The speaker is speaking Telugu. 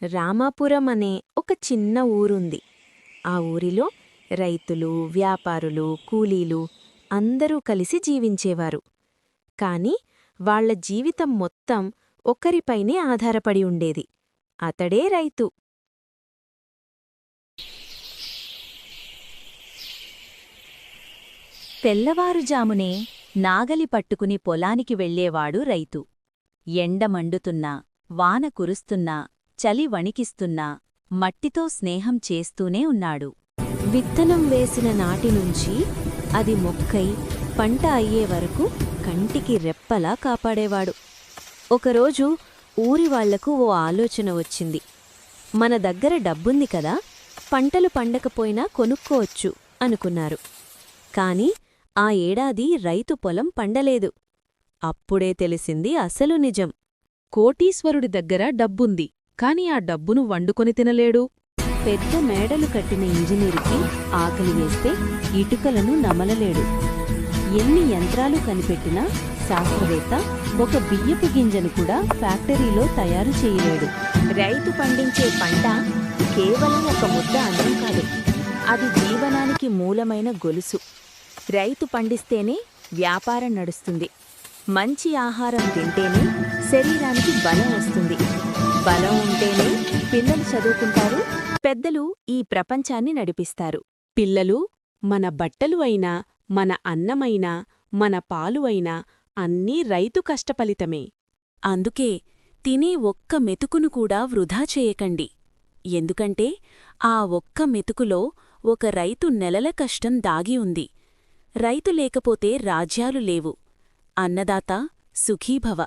రామాపురం అనే ఒక చిన్న ఊరుంది. ఆ ఊరిలో రైతులు, వ్యాపారులు, కూలీలు అందరూ కలిసి జీవించేవారు. కాని వాళ్ల జీవితం మొత్తం ఒకరిపైనే ఆధారపడి ఉండేది. అతడే రైతు. తెల్లవారుజామునే నాగలి పట్టుకుని పొలానికి వెళ్లేవాడు రైతు. ఎండమండుతున్నా, వాన కురుస్తున్నా, చలి వణికిస్తున్నా మట్టితో స్నేహం చేస్తూనే ఉన్నాడు. విత్తనం వేసిన నాటినుంచి అది మొక్కై పంట అయ్యే వరకు కంటికి రెప్పలా కాపాడేవాడు. ఒకరోజు ఊరివాళ్లకు ఓ ఆలోచన వచ్చింది. మన దగ్గర డబ్బుంది కదా, పంటలు పండకపోయినా కొనుక్కోవచ్చు అనుకున్నారు. కాని ఆ ఏడాది రైతు పొలం పండలేదు. అప్పుడే తెలిసింది అసలు నిజం. కోటీశ్వరుడి దగ్గర డబ్బుంది, కాని ఆ డబ్బును వండుకొని తినలేడు. పెద్ద మేడలు కట్టిన ఇంజనీరుకి ఆకలి వేస్తే ఇటుకలను నమలలేడు. ఎన్ని యంత్రాలు కనిపెట్టినా శాస్త్రవేత్త ఒక బియ్యపు గింజను కూడా ఫ్యాక్టరీలో తయారు చేయలేడు. రైతు పండించే పంట కేవలం ఒక ముద్ద అన్నం కాదు, అది జీవనానికి మూలమైన గొలుసు. రైతు పండిస్తేనే వ్యాపారం నడుస్తుంది. మంచి ఆహారం తింటేనే శరీరానికి బలం వస్తుంది. బలం ఉంటేనే పిల్లలు చదువుకుంటారు, పెద్దలు ఈ ప్రపంచాన్ని నడిపిస్తారు. పిల్లలు మన బట్టలు అయినా, మన అన్నమైనా, మన పాలు అయినా అన్నీ రైతు కష్టఫలితమే. అందుకే తినే ఒక్క మెతుకును కూడా వృధా చేయకండి. ఎందుకంటే ఆ ఒక్క మెతుకులో ఒక రైతు నెలల కష్టం దాగి ఉంది. రైతు లేకపోతే రాజ్యాలు లేవు. అన్నదాత సుఖీభవ.